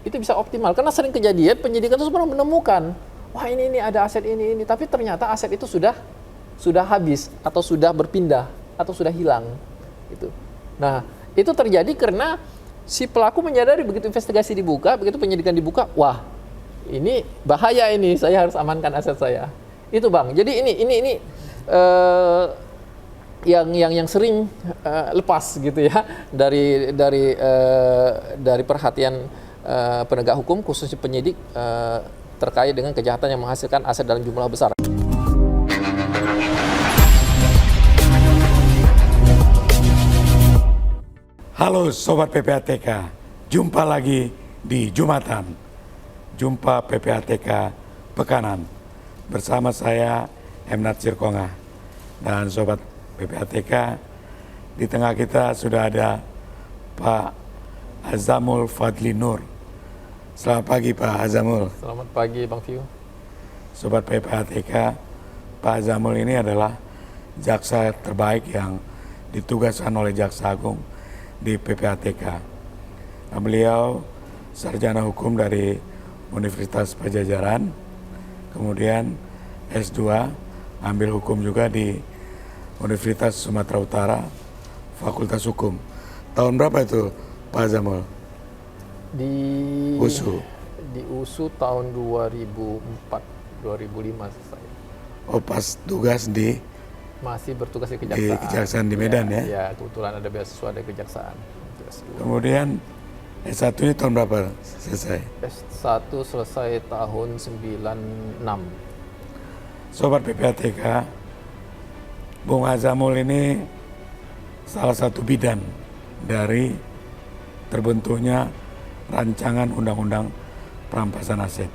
itu bisa optimal. Karena sering kejadian penyidik itu sebenarnya menemukan, wah ini ada aset ini, tapi ternyata aset itu sudah habis atau sudah berpindah atau sudah hilang. Gitu. Nah, itu terjadi karena si pelaku menyadari begitu investigasi dibuka, begitu penyidikan dibuka, wah ini bahaya ini, saya harus amankan aset saya. Itu Bang. Jadi ini yang sering lepas gitu ya dari perhatian penegak hukum, khususnya penyidik terkait dengan kejahatan yang menghasilkan aset dalam jumlah besar. Halo Sobat PPATK, jumpa lagi di Jumatan, Jumpa PPATK Pekanan. Bersama saya, Emnat Sirkonga. Dan Sobat PPATK, di tengah kita sudah ada Pak Azamul Fadli Nur. Selamat pagi Pak Azamul. Selamat pagi Bang Fiu. Sobat PPATK, Pak Azamul ini adalah jaksa terbaik yang ditugaskan oleh Jaksa Agung di PPATK. Nah, beliau sarjana hukum dari Universitas Pajajaran, kemudian S2, ambil hukum juga di Universitas Sumatera Utara, Fakultas Hukum. Tahun berapa itu Pak Azamul? Di USU. Di USU tahun 2004, 2005 selesai. Oh, pas tugas di masih bertugas di Kejaksaan. Di Kejaksaan di Medan ya? Ya, kebetulan ada beasiswa dari Kejaksaan. Kemudian S1-nya tahun berapa selesai? S1 selesai tahun 96. Sobat PPATK, Bung Azamul ini salah satu bidan dari terbentuknya rancangan undang-undang perampasan aset.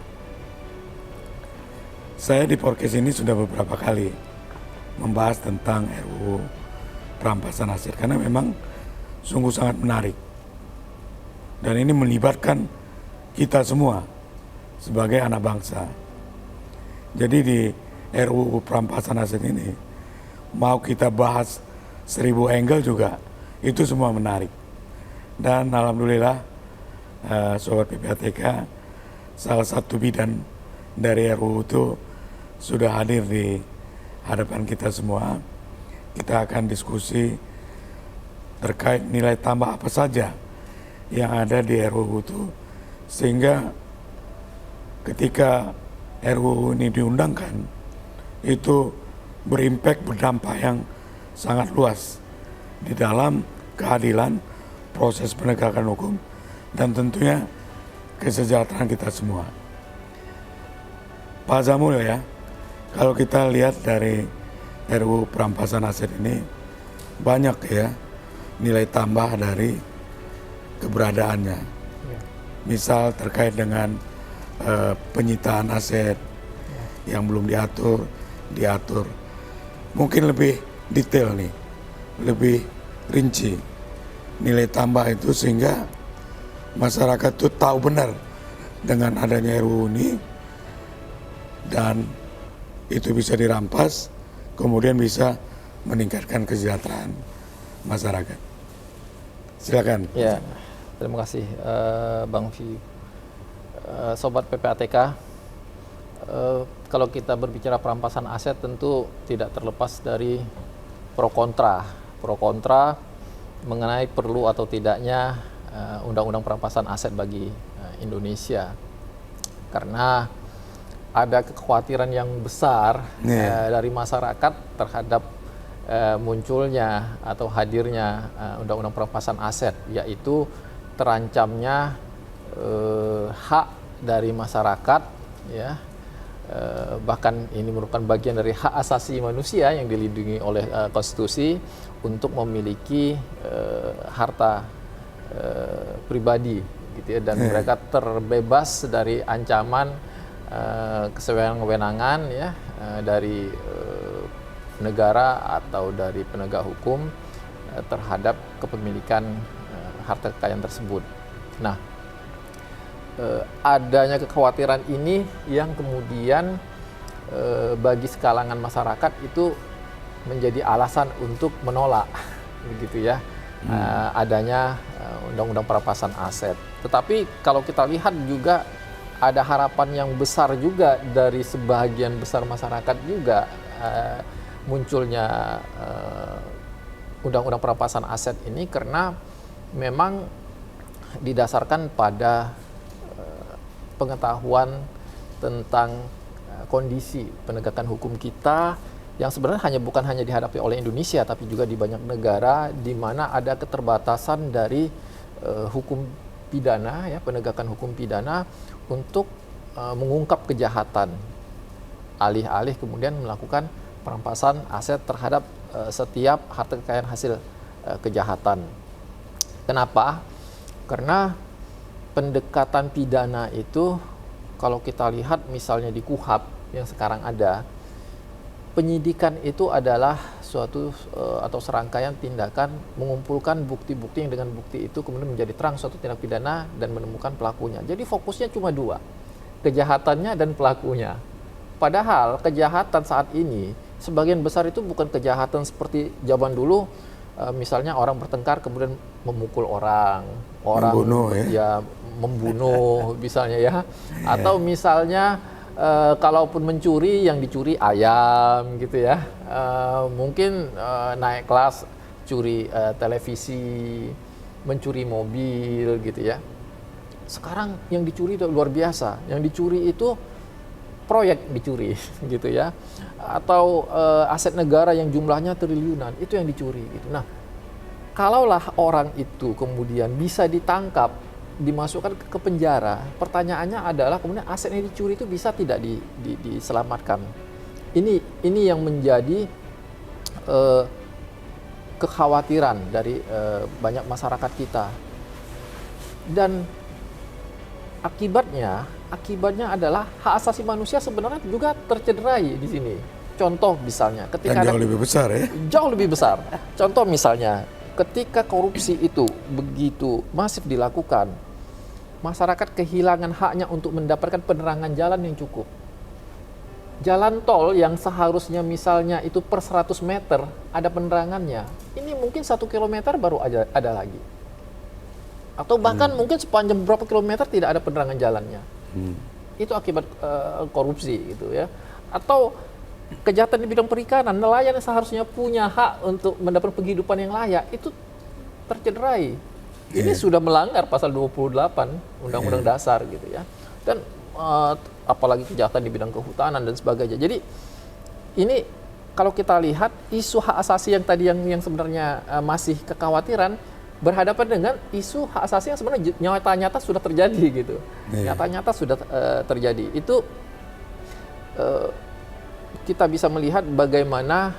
Saya di podcast ini sudah beberapa kali membahas tentang RUU perampasan aset karena memang sungguh sangat menarik dan ini melibatkan kita semua sebagai anak bangsa. Jadi di RUU perampasan aset ini mau kita bahas 1000 angle juga itu semua menarik. Dan alhamdulillah Sobat PPATK, salah satu bidan dari RUU itu sudah hadir di hadapan kita semua. Kita akan diskusi terkait nilai tambah apa saja yang ada di RUU itu, sehingga ketika RUU ini diundangkan itu berdampak yang sangat luas di dalam keadilan, proses penegakan hukum, dan tentunya kesejahteraan kita semua. Pak Azamul ya, kalau kita lihat dari RUU perampasan aset ini banyak ya nilai tambah dari keberadaannya. Misal terkait dengan penyitaan aset yang belum diatur. Mungkin lebih detail nih, lebih rinci nilai tambah itu sehingga masyarakat itu tahu benar dengan adanya RUU ini dan itu bisa dirampas, kemudian bisa meningkatkan kesejahteraan masyarakat. Silakan. Ya, terima kasih Bang Fi. Sobat PPATK, kalau kita berbicara perampasan aset tentu tidak terlepas dari pro kontra mengenai perlu atau tidaknya undang-undang perampasan aset bagi Indonesia. Karena ada kekhawatiran yang besar dari masyarakat terhadap munculnya atau hadirnya undang-undang perampasan aset, yaitu terancamnya hak dari masyarakat, ya, bahkan ini merupakan bagian dari hak asasi manusia yang dilindungi oleh konstitusi untuk memiliki harta pribadi, gitu ya, dan mereka terbebas dari ancaman kesewenang-wenangan ya dari negara atau dari penegak hukum terhadap kepemilikan harta kekayaan tersebut. Nah, adanya kekhawatiran ini yang kemudian bagi sekalangan masyarakat itu menjadi alasan untuk menolak, begitu ya, adanya undang-undang perampasan aset. Tetapi kalau kita lihat juga ada harapan yang besar juga dari sebagian besar masyarakat juga munculnya undang-undang perampasan aset ini karena memang didasarkan pada pengetahuan tentang kondisi penegakan hukum kita yang sebenarnya bukan hanya dihadapi oleh Indonesia tapi juga di banyak negara di mana ada keterbatasan dari hukum pidana, ya, penegakan hukum pidana untuk mengungkap kejahatan, alih-alih kemudian melakukan perampasan aset terhadap setiap harta kekayaan hasil kejahatan. Kenapa? Karena pendekatan pidana itu kalau kita lihat misalnya di KUHP yang sekarang ada, penyidikan itu adalah suatu atau serangkaian tindakan mengumpulkan bukti-bukti yang dengan bukti itu kemudian menjadi terang suatu tindak pidana dan menemukan pelakunya. Jadi fokusnya cuma dua, kejahatannya dan pelakunya. Padahal kejahatan saat ini sebagian besar itu bukan kejahatan seperti zaman dulu, misalnya orang bertengkar kemudian memukul orang membunuh, ya membunuh misalnya ya, atau misalnya kalaupun mencuri yang dicuri ayam gitu ya, mungkin naik kelas curi televisi, mencuri mobil gitu ya. Sekarang yang dicuri itu luar biasa, yang dicuri itu proyek dicuri gitu ya, atau aset negara yang jumlahnya triliunan itu yang dicuri gitu. Nah, kalaulah orang itu kemudian bisa ditangkap, dimasukkan ke penjara, pertanyaannya adalah kemudian aset yang dicuri itu bisa tidak diselamatkan. Ini yang menjadi kekhawatiran dari banyak masyarakat kita. Dan akibatnya adalah hak asasi manusia sebenarnya juga tercederai di sini. Contoh misalnya ketika jauh lebih besar ya. Jauh lebih besar. Contoh misalnya ketika korupsi itu begitu masif dilakukan, masyarakat kehilangan haknya untuk mendapatkan penerangan jalan yang cukup. Jalan tol yang seharusnya misalnya itu per 100 meter ada penerangannya, ini mungkin 1 kilometer baru ada lagi. Atau bahkan mungkin sepanjang berapa kilometer tidak ada penerangan jalannya. Itu akibat korupsi gitu ya. Atau kejahatan di bidang perikanan, nelayan yang seharusnya punya hak untuk mendapat penghidupan yang layak itu tercederai. Ini sudah melanggar pasal 28 Undang-Undang Dasar gitu ya. Dan apalagi kejahatan di bidang kehutanan dan sebagainya. Jadi ini kalau kita lihat isu hak asasi yang tadi yang sebenarnya masih kekhawatiran berhadapan dengan isu hak asasi yang sebenarnya nyata-nyata sudah terjadi gitu. Nyata-nyata sudah terjadi. Itu kita bisa melihat bagaimana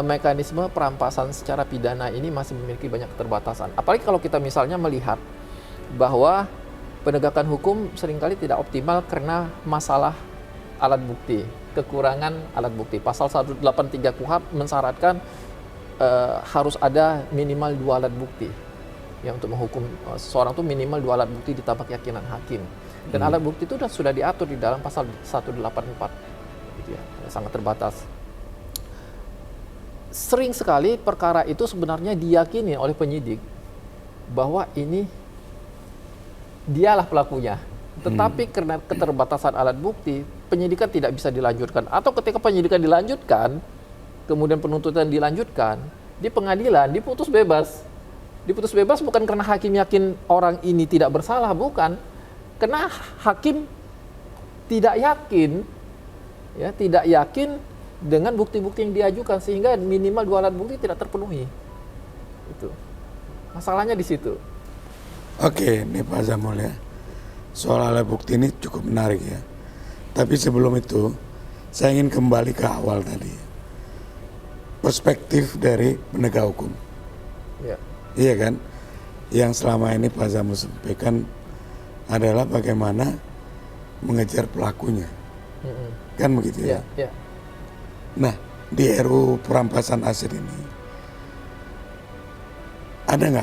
mekanisme perampasan secara pidana ini masih memiliki banyak keterbatasan. Apalagi kalau kita misalnya melihat bahwa penegakan hukum seringkali tidak optimal karena masalah alat bukti, kekurangan alat bukti. Pasal 183 KUHP mensyaratkan harus ada minimal 2 alat bukti. Ya, untuk menghukum seseorang itu minimal 2 alat bukti ditambah keyakinan hakim. Dan alat bukti itu sudah diatur di dalam pasal 184. Gitu ya, sangat terbatas. Sering sekali perkara itu sebenarnya diyakini oleh penyidik bahwa ini dialah pelakunya. Tetapi karena keterbatasan alat bukti, penyidikan tidak bisa dilanjutkan. Atau ketika penyidikan dilanjutkan, kemudian penuntutan dilanjutkan, di pengadilan diputus bebas. Diputus bebas bukan karena hakim yakin orang ini tidak bersalah, bukan. Karena hakim tidak yakin, ya, tidak yakin dengan bukti-bukti yang diajukan sehingga minimal 2 alat bukti tidak terpenuhi. Itu masalahnya di situ. Oke, ini Pak Zamul ya. Soal alat bukti ini cukup menarik ya. Tapi sebelum itu, saya ingin kembali ke awal tadi. Perspektif dari penegak hukum. Ya. Iya kan? Yang selama ini Pak Zamul sampaikan adalah bagaimana mengejar pelakunya. Kan begitu ya? Ya. Nah, di RUU perampasan aset ini,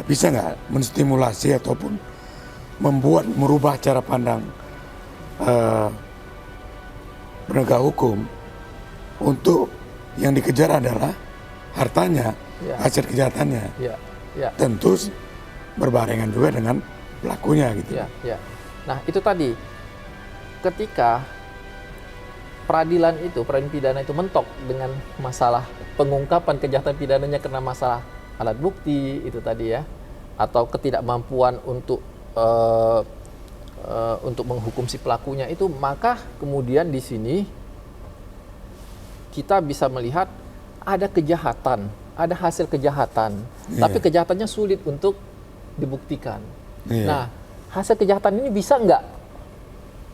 bisa nggak menstimulasi ataupun merubah cara pandang penegak hukum untuk yang dikejar adalah hartanya, hasil kejahatannya. Ya. Tentu berbarengan juga dengan pelakunya gitu. Ya, ya. Nah, itu tadi ketika peradilan pidana itu mentok dengan masalah pengungkapan kejahatan pidananya karena masalah alat bukti itu tadi ya, atau ketidakmampuan untuk menghukum si pelakunya itu, maka kemudian di sini kita bisa melihat ada kejahatan, ada hasil kejahatan, tapi kejahatannya sulit untuk dibuktikan. Nah, hasil kejahatan ini bisa nggak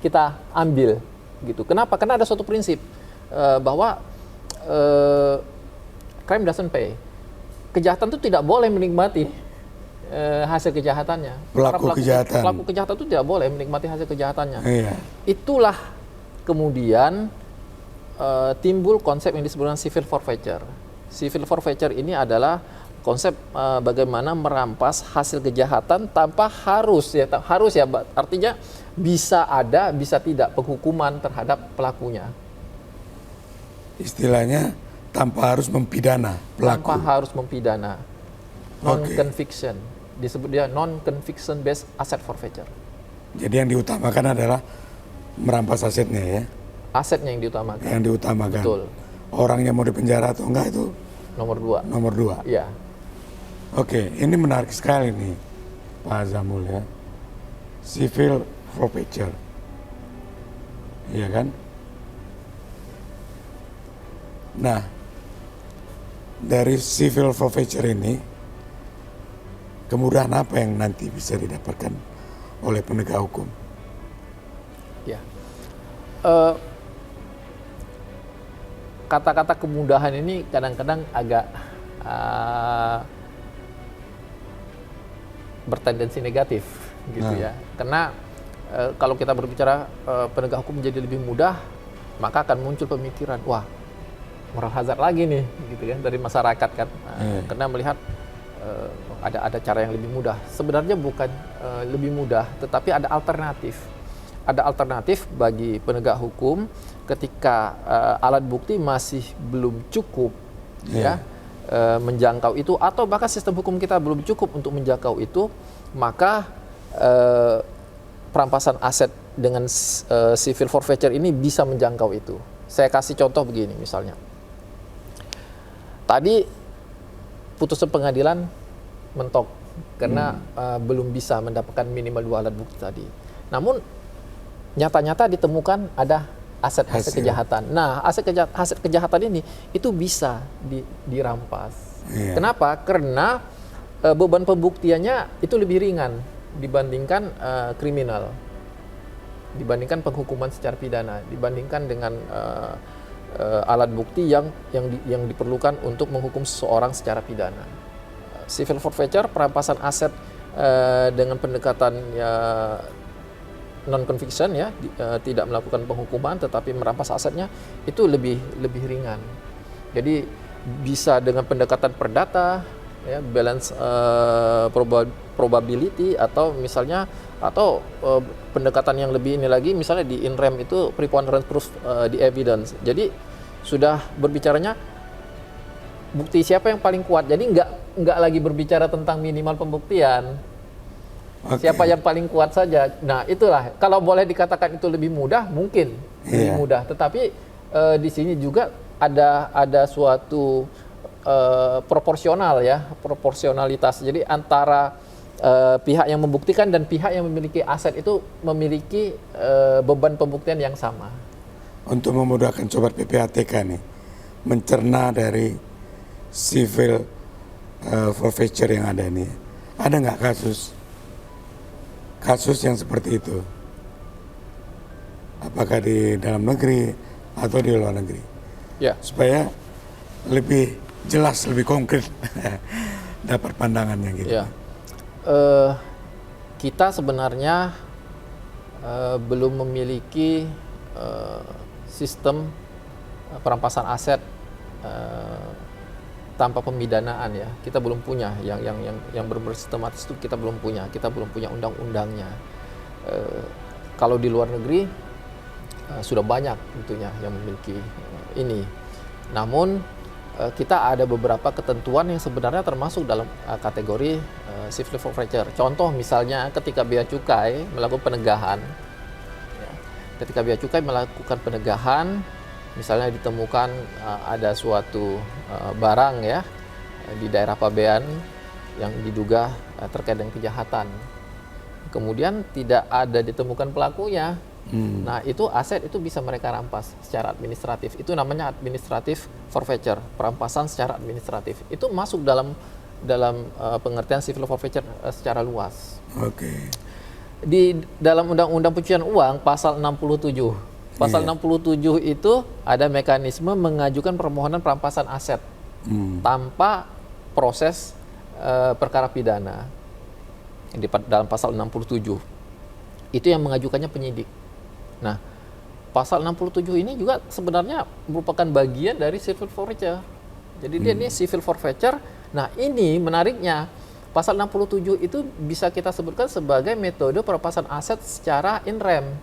kita ambil gitu? Kenapa? Karena ada suatu prinsip bahwa crime doesn't pay. Kejahatan itu tidak boleh menikmati hasil kejahatannya. Pelaku kejahatan itu tidak boleh menikmati hasil kejahatannya. Iya. Itulah kemudian timbul konsep yang disebut dengan civil forfeiture. Civil forfeiture ini adalah konsep bagaimana merampas hasil kejahatan tanpa harus ya, artinya bisa ada, bisa tidak penghukuman terhadap pelakunya. Istilahnya tanpa harus mempidana pelaku. Tanpa harus mempidana. Non-conviction. Disebut dia non-conviction based asset forfeiture. Jadi yang diutamakan adalah merampas asetnya ya. Asetnya yang diutamakan. Yang diutamakan. Betul. Orangnya mau dipenjara atau enggak itu Nomor 2. nomor 2. Iya. Oke, ini menarik sekali nih Pak Zamul ya. Civil forfeiture. Iya kan? Nah, dari civil forfeiture ini, kemudahan apa yang nanti bisa didapatkan oleh penegak hukum? Ya. Kata-kata kemudahan ini kadang-kadang agak bertendensi negatif gitu ya. Karena kalau kita berbicara penegak hukum menjadi lebih mudah, maka akan muncul pemikiran, wah, moral hazard lagi nih gitu kan dari masyarakat kan. Karena melihat ada cara yang lebih mudah. Sebenarnya bukan lebih mudah, tetapi ada alternatif. Ada alternatif bagi penegak hukum ketika alat bukti masih belum cukup ya menjangkau itu, atau bahkan sistem hukum kita belum cukup untuk menjangkau itu, maka perampasan aset dengan civil forfeiture ini bisa menjangkau itu. Saya kasih contoh begini misalnya. Tadi putusan pengadilan mentok karena belum bisa mendapatkan minimal 2 alat bukti tadi. Namun nyata-nyata ditemukan ada aset kejahatan. Nah, aset kejahatan ini itu bisa dirampas. Kenapa? Karena beban pembuktiannya itu lebih ringan dibandingkan kriminal, dibandingkan penghukuman secara pidana, dibandingkan dengan alat bukti yang diperlukan untuk menghukum seseorang secara pidana. Civil forfeiture, perampasan aset dengan pendekatan non-conviction ya, tidak melakukan penghukuman tetapi merampas asetnya, itu lebih ringan. Jadi bisa dengan pendekatan perdata ya, balance probability, atau misalnya pendekatan yang lebih ini lagi, misalnya di in rem itu preponderance proof di evidence. Jadi sudah berbicaranya bukti siapa yang paling kuat. Jadi nggak lagi berbicara tentang minimal pembuktian. Siapa yang paling kuat saja. Nah, itulah kalau boleh dikatakan itu lebih mudah, mungkin lebih mudah. Tetapi di sini juga ada suatu proporsionalitas. Jadi antara pihak yang membuktikan dan pihak yang memiliki aset itu memiliki beban pembuktian yang sama. Untuk memudahkan sobat PPATK nih, mencerna dari civil forfeiture yang ada nih, ada nggak kasus yang seperti itu? Apakah di dalam negeri atau di luar negeri? Ya. Supaya lebih jelas, lebih konkret dapat pandangannya gitu. Ya. Kita sebenarnya belum memiliki sistem perampasan aset tanpa pemidanaan ya. Kita belum punya yang bersistematis itu, kita belum punya undang-undangnya. Kalau di luar negeri sudah banyak tentunya yang memiliki ini. Namun kita ada beberapa ketentuan yang sebenarnya termasuk dalam kategori civil forfeiture. Contoh misalnya ketika bea cukai melakukan penegahan, ya, ketika bea cukai melakukan penegahan, misalnya ditemukan ada suatu barang ya di daerah pabean yang diduga terkait dengan kejahatan, kemudian tidak ada ditemukan pelakunya. Nah, itu aset itu bisa mereka rampas secara administratif. Itu namanya administrative forfeiture, perampasan secara administratif. Itu masuk dalam pengertian civil forfeiture secara luas. Oke. Di dalam Undang-Undang Pencucian Uang pasal 67. Pasal 67 itu ada mekanisme mengajukan permohonan perampasan aset tanpa proses perkara pidana. Dalam pasal 67. Itu yang mengajukannya penyidik. Nah, pasal 67 ini juga sebenarnya merupakan bagian dari civil forfeiture. Jadi dia ini civil forfeiture. Nah, ini menariknya, pasal 67 itu bisa kita sebutkan sebagai metode perampasan aset secara in rem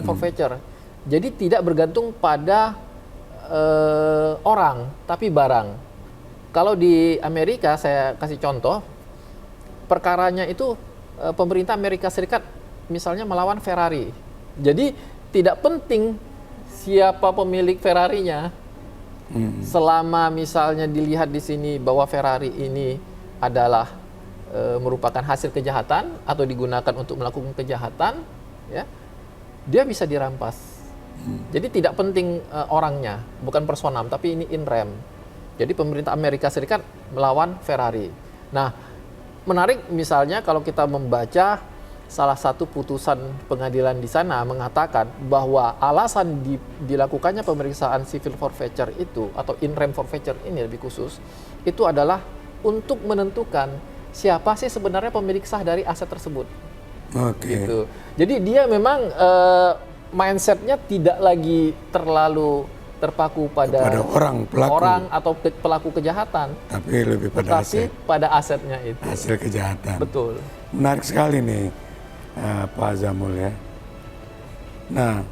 forfeiture. Jadi tidak bergantung pada orang, tapi barang. Kalau di Amerika, saya kasih contoh, perkaranya itu pemerintah Amerika Serikat misalnya melawan Ferrari. Jadi tidak penting siapa pemilik Ferrarinya, selama misalnya dilihat di sini bahwa Ferrari ini adalah merupakan hasil kejahatan atau digunakan untuk melakukan kejahatan, ya, dia bisa dirampas. Jadi tidak penting orangnya, bukan personam, tapi ini in rem. Jadi pemerintah Amerika Serikat melawan Ferrari. Nah, menarik misalnya kalau kita membaca salah satu putusan pengadilan di sana mengatakan bahwa alasan dilakukannya pemeriksaan civil forfeiture itu atau in rem forfeiture ini lebih khusus itu adalah untuk menentukan siapa sih sebenarnya pemilik sah dari aset tersebut. Oke. Gitu. Jadi dia memang mindsetnya tidak lagi terlalu terpaku pada pelaku. orang atau pelaku kejahatan, Tapi lebih pada tapi aset. pada asetnya itu. Hasil kejahatan. Betul. Menarik sekali nih Pak Zamul ya. Nah,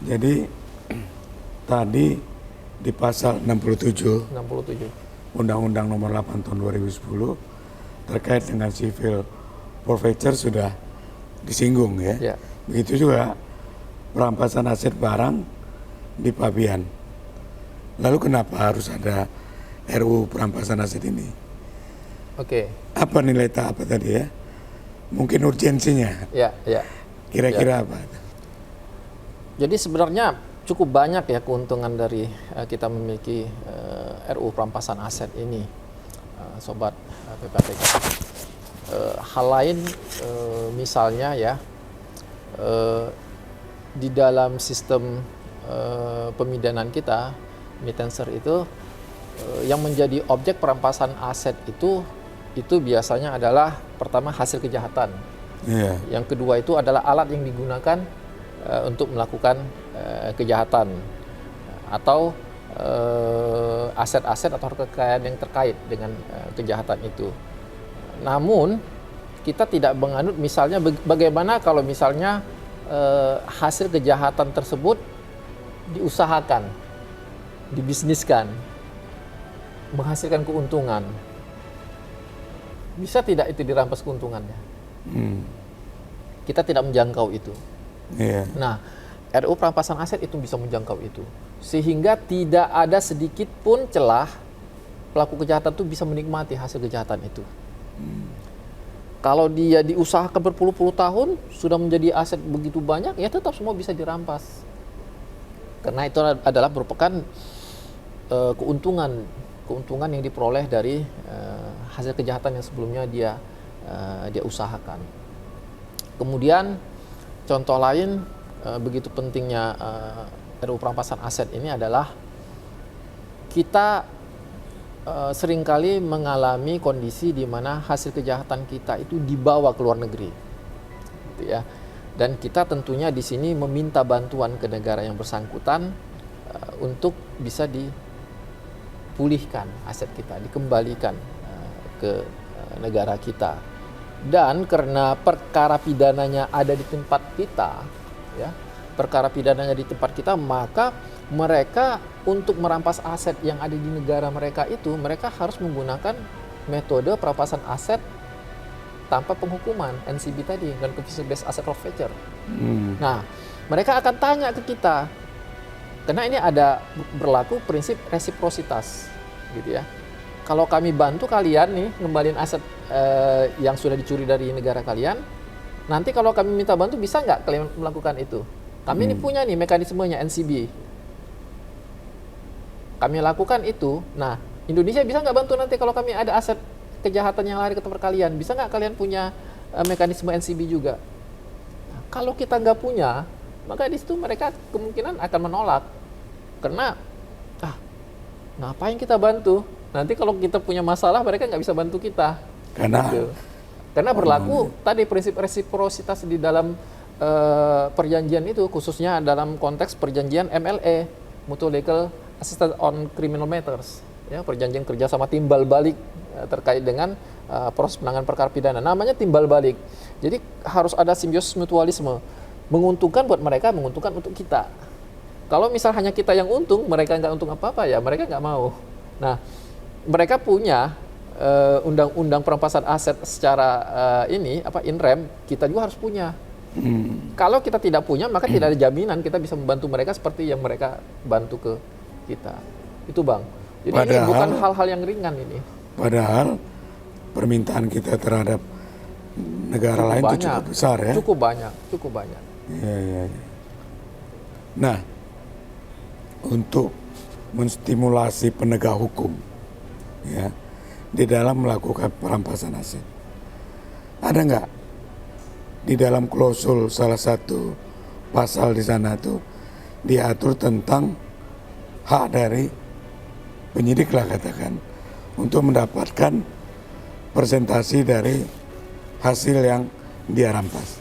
jadi tadi di pasal 67 Undang-Undang Nomor 8 Tahun 2010 terkait dengan civil forfeiture sudah disinggung ya. Begitu juga perampasan aset barang di pabean. Lalu kenapa harus ada RUU perampasan aset ini? Oke. Apa nilai apa tadi ya? Mungkin urgensinya. Ya. Kira-kira apa? Jadi sebenarnya cukup banyak ya keuntungan dari kita memiliki RUU perampasan aset ini, sobat PPATK. Hal lain misalnya ya, di dalam sistem pemidanan kita, mittenser itu yang menjadi objek perampasan aset itu biasanya adalah pertama hasil kejahatan. Yang kedua itu adalah alat yang digunakan untuk melakukan kejahatan atau aset-aset atau kekayaan yang terkait dengan kejahatan itu. Namun kita tidak menganut misalnya bagaimana kalau misalnya hasil kejahatan tersebut diusahakan, dibisniskan, menghasilkan keuntungan. Bisa tidak itu dirampas keuntungannya? Kita tidak menjangkau itu. Nah, RUU perampasan aset itu bisa menjangkau itu. Sehingga tidak ada sedikit pun celah pelaku kejahatan itu bisa menikmati hasil kejahatan itu. Kalau dia diusahakan berpuluh-puluh tahun, sudah menjadi aset begitu banyak, ya tetap semua bisa dirampas. Karena itu adalah merupakan keuntungan yang diperoleh dari hasil kejahatan yang sebelumnya dia usahakan. Kemudian contoh lain begitu pentingnya RUU perampasan aset ini adalah kita seringkali mengalami kondisi di mana hasil kejahatan kita itu dibawa ke luar negeri, gitu ya. Dan kita tentunya di sini meminta bantuan ke negara yang bersangkutan untuk bisa dipulihkan aset kita, dikembalikan ke negara kita. Dan karena perkara pidananya ada di tempat kita, ya, perkara pidananya di tempat kita, maka mereka untuk merampas aset yang ada di negara mereka itu, mereka harus menggunakan metode perampasan aset tanpa penghukuman, NCB tadi, non-confiscation based asset forfeiture. Nah, mereka akan tanya ke kita, karena ini ada berlaku prinsip resiprositas, gitu ya. Kalau kami bantu kalian nih ngembaliin aset yang sudah dicuri dari negara kalian, nanti kalau kami minta bantu bisa nggak kalian melakukan itu? Kami ini punya nih mekanismenya NCB. Kami lakukan itu. Nah, Indonesia bisa nggak bantu nanti kalau kami ada aset kejahatan yang lari ke tempat kalian? Bisa nggak kalian punya mekanisme NCB juga? Nah, kalau kita nggak punya, maka di situ mereka kemungkinan akan menolak. Karena, ngapain kita bantu? Nanti kalau kita punya masalah, mereka nggak bisa bantu kita. Karena berlaku tadi prinsip resiprositas di dalam perjanjian itu, khususnya dalam konteks perjanjian MLA, Mutual Legal Assistance on Criminal Matters, ya, perjanjian kerjasama timbal balik terkait dengan proses penanganan perkara pidana. Namanya timbal balik. Jadi harus ada simbiosis mutualisme. Menguntungkan buat mereka, menguntungkan untuk kita. Kalau misal hanya kita yang untung, mereka nggak untung apa-apa, ya mereka nggak mau. Nah, mereka punya undang-undang perampasan aset secara INREM, kita juga harus punya. Kalau kita tidak punya, maka tidak ada jaminan kita bisa membantu mereka seperti yang mereka bantu ke kita. Itu Bang. Jadi ini bukan hal-hal yang ringan ini. Padahal permintaan kita terhadap negara lain itu cukup besar ya. Cukup banyak. Ya. Nah, untuk menstimulasi penegak hukum, ya, di dalam melakukan perampasan aset, ada nggak di dalam klausul salah satu pasal di sana tuh diatur tentang hak dari penyidik lah katakan untuk mendapatkan persentasi dari hasil yang dia rampas?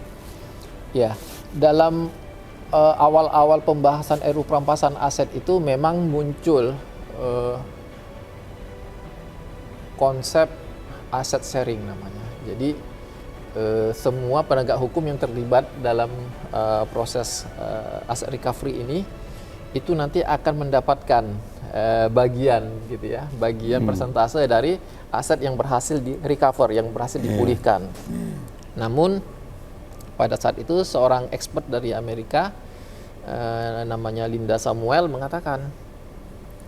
Ya, dalam awal-awal pembahasan RUU perampasan aset itu memang muncul konsep aset sharing namanya. Jadi semua penegak hukum yang terlibat dalam proses aset recovery ini itu nanti akan mendapatkan bagian gitu ya, bagian persentase dari aset yang berhasil di recover, yang berhasil dipulihkan. Namun pada saat itu seorang expert dari Amerika namanya Linda Samuel mengatakan,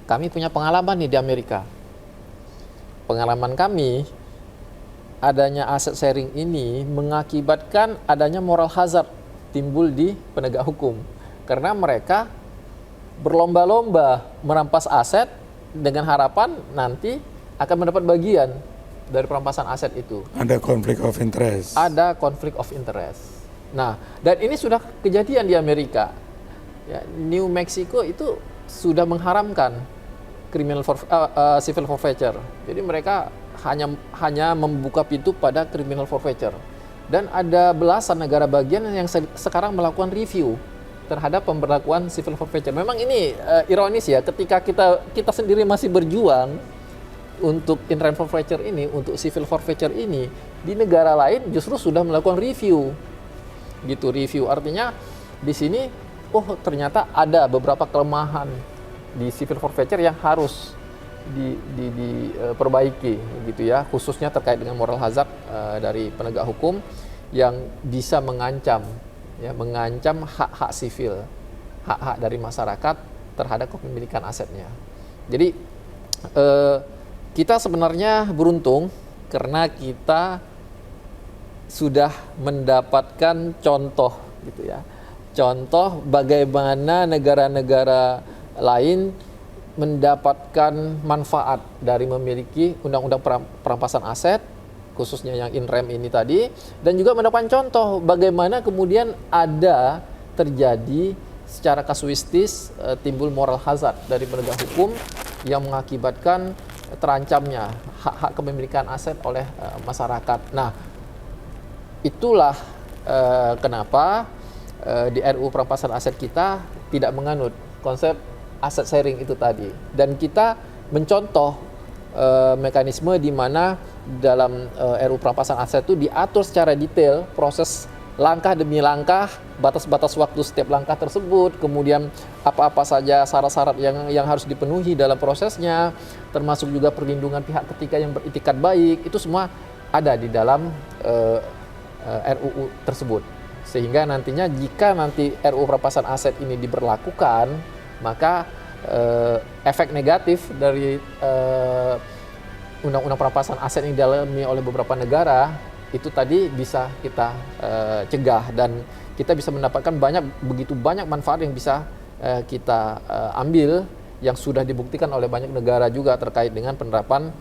kami punya pengalaman nih di Amerika. Pengalaman kami, adanya aset sharing ini mengakibatkan adanya moral hazard timbul di penegak hukum. Karena mereka berlomba-lomba merampas aset dengan harapan nanti akan mendapat bagian dari perampasan aset itu. Ada konflik of interest. Ada konflik of interest. Nah, dan ini sudah kejadian di Amerika. Ya, New Mexico itu sudah mengharamkan civil forfeiture. Jadi mereka hanya membuka pintu pada criminal forfeiture. Dan ada belasan negara bagian yang sekarang melakukan review terhadap pemberlakuan civil forfeiture. Memang ini ironis ya, ketika kita sendiri masih berjuang untuk inland forfeiture ini, untuk civil forfeiture ini, di negara lain justru sudah melakukan review. Gitu, review artinya di sini ternyata ada beberapa kelemahan di civil forfeiture yang harus diperbaiki gitu ya, khususnya terkait dengan moral hazard dari penegak hukum yang bisa mengancam hak-hak sivil, hak-hak dari masyarakat terhadap kepemilikan asetnya. Jadi kita sebenarnya beruntung karena kita sudah mendapatkan contoh gitu ya. Contoh bagaimana negara-negara lain mendapatkan manfaat dari memiliki undang-undang perampasan aset, khususnya yang INREM ini tadi, dan juga mendapatkan contoh bagaimana kemudian ada terjadi secara kasuistis timbul moral hazard dari penegak hukum yang mengakibatkan terancamnya hak-hak kepemilikan aset oleh masyarakat. Nah, itulah kenapa di RUU perampasan aset kita tidak menganut konsep aset sharing itu tadi, dan kita mencontoh mekanisme di mana dalam RUU perampasan aset itu diatur secara detail proses langkah demi langkah, batas-batas waktu setiap langkah tersebut, kemudian apa-apa saja syarat-syarat yang harus dipenuhi dalam prosesnya, termasuk juga perlindungan pihak ketiga yang beritikat baik, itu semua ada di dalam RUU tersebut. Sehingga nantinya jika nanti RUU perampasan aset ini diberlakukan, maka efek negatif dari undang-undang perampasan aset yang dialami oleh beberapa negara itu tadi bisa kita cegah, dan kita bisa mendapatkan begitu banyak manfaat yang bisa kita ambil yang sudah dibuktikan oleh banyak negara juga terkait dengan penerapan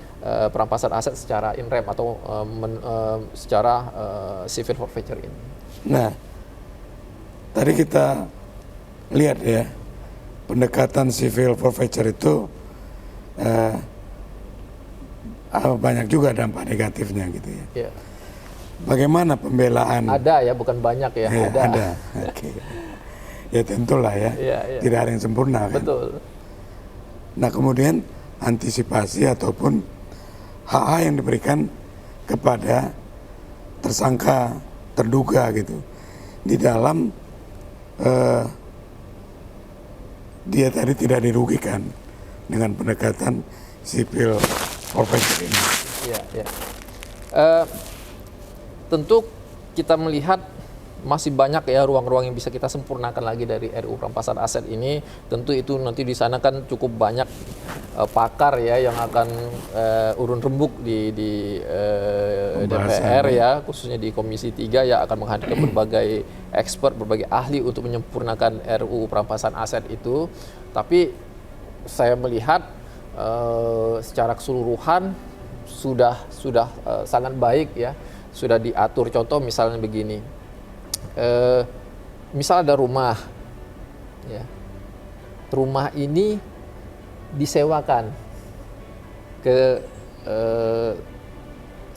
perampasan aset secara in rem atau secara civil forfeiture ini. Nah, tadi kita lihat ya, pendekatan civil forfeiture itu banyak juga dampak negatifnya gitu ya. Yeah. Bagaimana pembelaan? Ada ya, bukan banyak ya. Ya, ada. ada. Oke. Ya tentulah ya. Ya, ya. Tidak ada yang sempurna kan. Betul. Nah kemudian antisipasi ataupun hak-hak yang diberikan kepada tersangka terduga gitu di dalam dia tadi tidak dirugikan dengan pendekatan civil forfeiture ini. Ya, ya. Tentu kita melihat masih banyak ya ruang-ruang yang bisa kita sempurnakan lagi dari RUU perampasan aset ini. Tentu itu nanti di sana kan cukup banyak pakar ya yang akan urun rembuk di DPR ya, khususnya di Komisi 3 ya, akan menghadirkan berbagai expert, berbagai ahli untuk menyempurnakan RUU perampasan aset itu. Tapi saya melihat secara keseluruhan sudah sangat baik ya, sudah diatur. Contoh misalnya begini, misal ada rumah, ya, rumah ini disewakan ke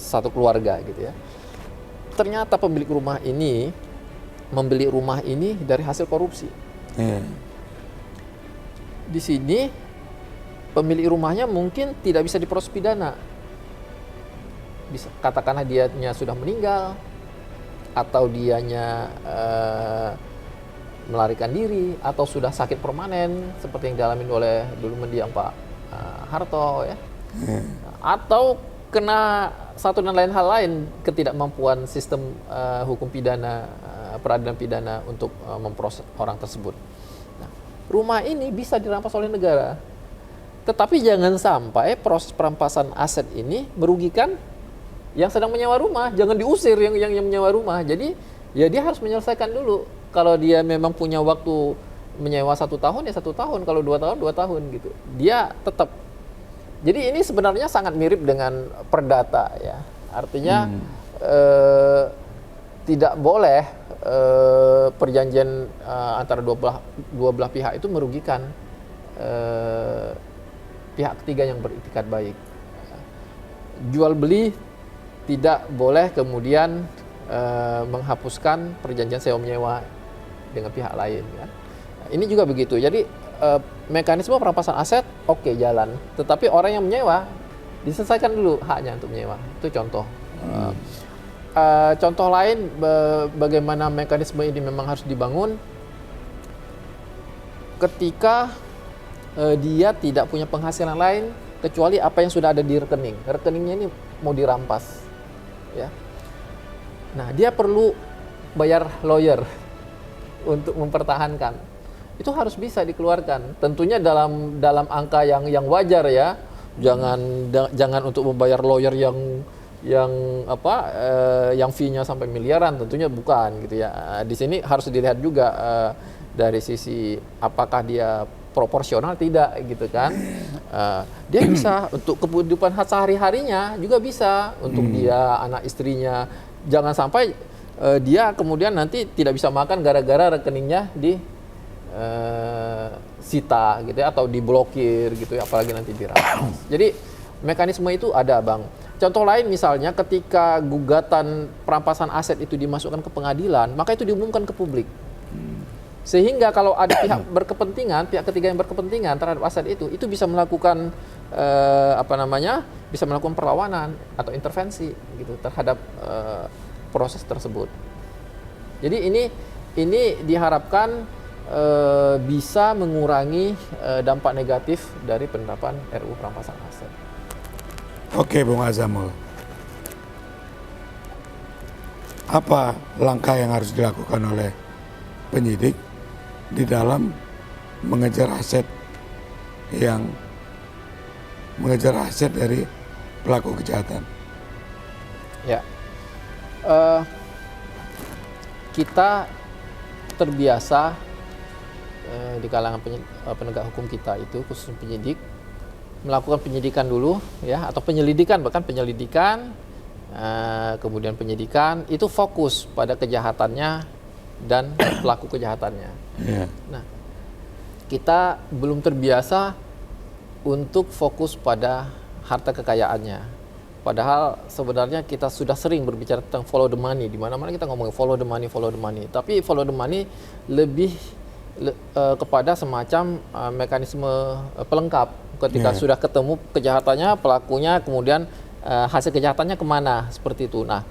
satu keluarga gitu ya. Ternyata pemilik rumah ini membeli rumah ini dari hasil korupsi. Di sini pemilik rumahnya mungkin tidak bisa diproses pidana. Katakanlah dianya sudah meninggal, atau dianya melarikan diri, atau sudah sakit permanen seperti yang dialami oleh dulu mendiang Pak Harto ya, atau kena satu dan lain hal lain, ketidakmampuan sistem hukum pidana, peradilan pidana untuk memproses orang tersebut. Nah, rumah ini bisa dirampas oleh negara, tetapi jangan sampai proses perampasan aset ini merugikan yang sedang menyewa rumah. Jangan diusir yang menyewa rumah. Jadi ya dia harus menyelesaikan dulu. Kalau dia memang punya waktu menyewa 1 tahun ya 1 tahun, kalau 2 tahun 2 tahun gitu. Dia tetap. Jadi ini sebenarnya sangat mirip dengan perdata ya. Artinya tidak boleh perjanjian antara dua belah pihak itu merugikan pihak ketiga yang beritikat baik. Jual beli tidak boleh kemudian menghapuskan perjanjian sewa menyewa dengan pihak lain kan. Nah, ini juga begitu. Jadi mekanisme perampasan aset oke, jalan, tetapi orang yang menyewa diselesaikan dulu haknya untuk menyewa. Itu contoh. Contoh lain bagaimana mekanisme ini memang harus dibangun ketika dia tidak punya penghasilan lain kecuali apa yang sudah ada di rekening. Rekeningnya ini mau dirampas. Ya. Nah, dia perlu bayar lawyer untuk mempertahankan. Itu harus bisa dikeluarkan. Tentunya dalam angka yang wajar ya. Jangan untuk membayar lawyer yang fee-nya sampai miliaran, tentunya bukan gitu ya. Di sini harus dilihat juga dari sisi apakah dia proporsional tidak gitu kan. Dia bisa untuk kehidupan sehari-harinya juga bisa, untuk dia, anak istrinya. Jangan sampai dia kemudian nanti tidak bisa makan gara-gara rekeningnya di sita gitu ya, atau diblokir gitu ya, apalagi nanti dirampas. Jadi mekanisme itu ada, Bang. Contoh lain misalnya ketika gugatan perampasan aset itu dimasukkan ke pengadilan, maka itu diumumkan ke publik. Sehingga kalau ada pihak berkepentingan, pihak ketiga yang berkepentingan terhadap aset itu bisa melakukan bisa melakukan perlawanan atau intervensi gitu terhadap proses tersebut. Jadi ini diharapkan bisa mengurangi dampak negatif dari penerapan RUU perampasan aset. Oke, Bung Azamul. Apa langkah yang harus dilakukan oleh penyidik di dalam mengejar aset dari pelaku kejahatan? Ya, kita terbiasa di kalangan penegak hukum kita itu, khusus penyidik, melakukan penyidikan dulu, ya, atau penyelidikan, bahkan penyelidikan, kemudian penyidikan, itu fokus pada kejahatannya dan pelaku kejahatannya. Yeah. Nah, kita belum terbiasa untuk fokus pada harta kekayaannya. Padahal sebenarnya kita sudah sering berbicara tentang follow the money, di mana-mana kita ngomongin follow the money. Tapi follow the money lebih kepada semacam mekanisme pelengkap. Ketika sudah ketemu kejahatannya, pelakunya, kemudian hasil kejahatannya kemana, seperti itu. Nah,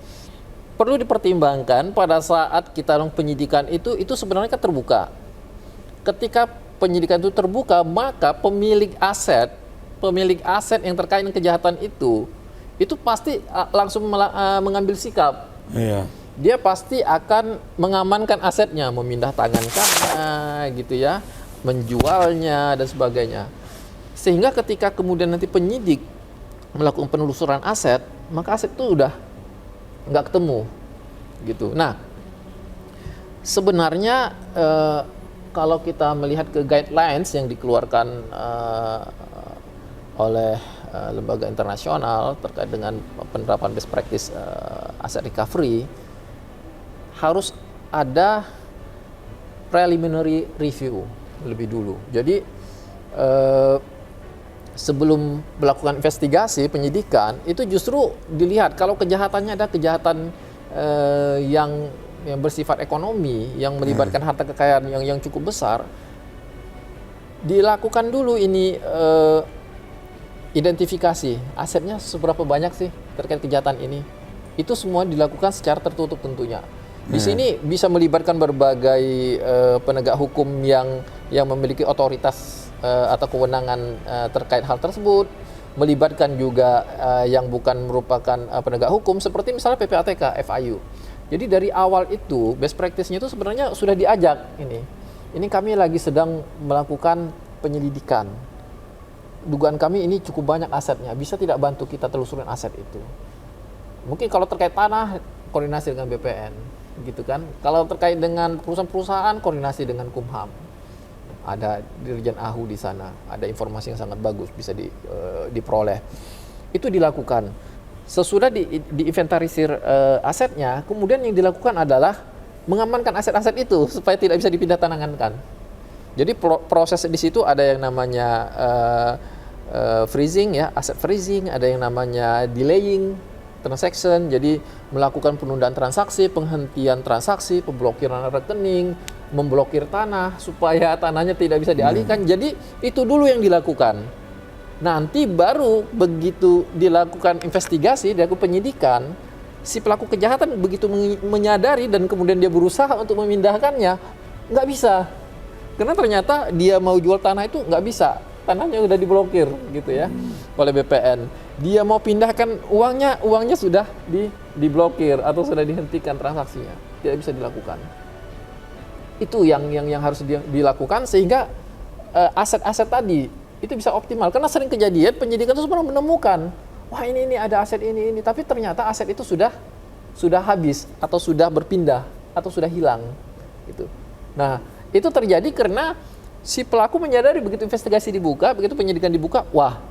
perlu dipertimbangkan pada saat kita penyidikan itu sebenarnya kan terbuka. Ketika penyidikan itu terbuka, maka pemilik aset yang terkait dengan kejahatan itu pasti langsung mengambil sikap. Iya. Dia pasti akan mengamankan asetnya, memindah tangankannya, gitu ya, menjualnya dan sebagainya. Sehingga ketika kemudian nanti penyidik melakukan penelusuran aset, maka aset itu udah nggak ketemu, gitu. Nah, sebenarnya kalau kita melihat ke guidelines yang dikeluarkan oleh lembaga internasional terkait dengan penerapan best practice asset recovery, harus ada preliminary review lebih dulu. Jadi sebelum melakukan investigasi penyidikan itu justru dilihat kalau kejahatannya ada kejahatan yang bersifat ekonomi, yang melibatkan harta kekayaan yang cukup besar, dilakukan dulu ini identifikasi asetnya seberapa banyak sih terkait kejahatan ini. Itu semua dilakukan secara tertutup tentunya. Di sini bisa melibatkan berbagai penegak hukum yang memiliki otoritas atau kewenangan terkait hal tersebut, melibatkan juga yang bukan merupakan penegak hukum seperti misalnya PPATK, FIU. Jadi dari awal itu best practice-nya itu sebenarnya sudah diajak ini. Ini kami lagi sedang melakukan penyelidikan. Dugaan kami ini cukup banyak asetnya, bisa tidak bantu kita telusurin aset itu? Mungkin kalau terkait tanah, koordinasi dengan BPN, gitu kan. Kalau terkait dengan perusahaan-perusahaan, koordinasi dengan Kumham. Ada Dirjen AHU di sana, ada informasi yang sangat bagus bisa diperoleh. Itu dilakukan. Sesudah diinventarisir asetnya, kemudian yang dilakukan adalah mengamankan aset-aset itu supaya tidak bisa dipindah tangankan. Jadi proses di situ ada yang namanya freezing, ya, aset freezing, ada yang namanya delaying transaction, jadi melakukan penundaan transaksi, penghentian transaksi, pemblokiran rekening, memblokir tanah supaya tanahnya tidak bisa dialihkan. Jadi itu dulu yang dilakukan. Nanti baru begitu dilakukan investigasi, dilakukan penyidikan, si pelaku kejahatan begitu menyadari dan kemudian dia berusaha untuk memindahkannya, nggak bisa. Karena ternyata dia mau jual tanah itu nggak bisa, tanahnya udah diblokir gitu ya oleh BPN. Dia mau pindahkan uangnya sudah diblokir atau sudah dihentikan transaksinya, tidak bisa dilakukan. Itu yang harus dilakukan sehingga aset-aset tadi itu bisa optimal. Karena sering kejadian penyidikan itu sebenarnya menemukan, wah ini ada aset ini, tapi ternyata aset itu sudah habis atau sudah berpindah atau sudah hilang gitu. Nah, itu terjadi karena si pelaku menyadari begitu investigasi dibuka, begitu penyidikan dibuka, wah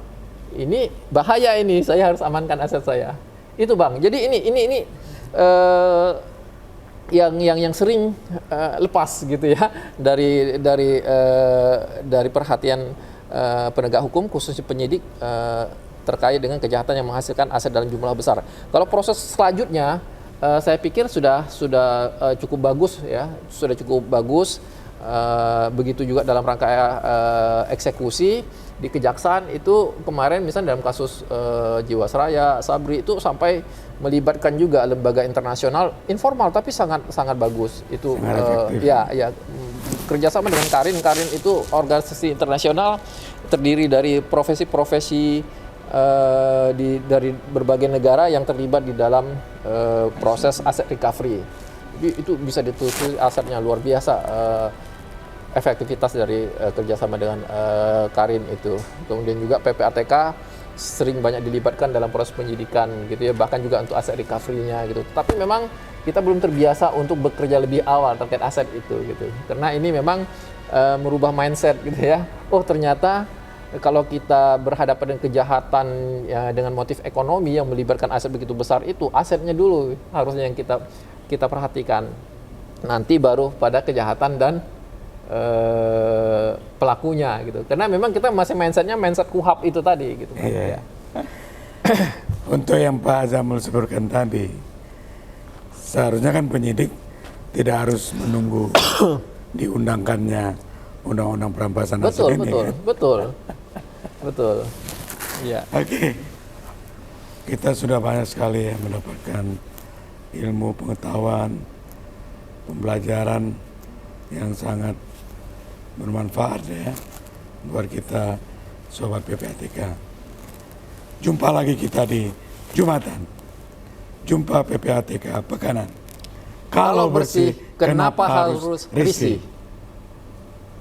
ini bahaya ini, saya harus amankan aset saya. Itu Bang. Jadi ini yang sering lepas gitu ya dari perhatian penegak hukum, khususnya penyidik terkait dengan kejahatan yang menghasilkan aset dalam jumlah besar. Kalau proses selanjutnya saya pikir sudah cukup bagus ya, sudah cukup bagus. Begitu juga dalam rangka eksekusi di kejaksaan itu kemarin misalnya dalam kasus Jiwasraya, Sabri itu sampai melibatkan juga lembaga internasional informal tapi sangat sangat bagus itu kerjasama dengan Karin itu organisasi internasional terdiri dari profesi-profesi dari berbagai negara yang terlibat di dalam proses aset recovery. Jadi itu bisa ditelusuri asetnya luar biasa. Efektivitas dari kerjasama dengan Karin itu. Kemudian juga PPATK sering banyak dilibatkan dalam proses penyidikan gitu ya, bahkan juga untuk aset recovery-nya gitu. Tapi memang kita belum terbiasa untuk bekerja lebih awal terkait aset itu gitu. Karena ini memang merubah mindset gitu ya. Oh, ternyata kalau kita berhadapan dengan kejahatan ya, dengan motif ekonomi yang melibatkan aset begitu besar itu, asetnya dulu harusnya yang kita perhatikan. Nanti baru pada kejahatan dan pelakunya gitu. Karena memang kita masih mindsetnya mindset KUHP itu tadi gitu. Iya. Untuk yang Pak Zamul sebutkan tadi, seharusnya kan penyidik tidak harus menunggu diundangkannya undang-undang perampasan aset ini. Betul. Ya. Oke. Kita sudah banyak sekali ya mendapatkan ilmu pengetahuan, pembelajaran yang sangat bermanfaat ya buat kita sobat PPATK. Jumpa lagi kita di Jumatan. Jumpa PPATK Pekanan. Kalau bersih, kenapa harus risih?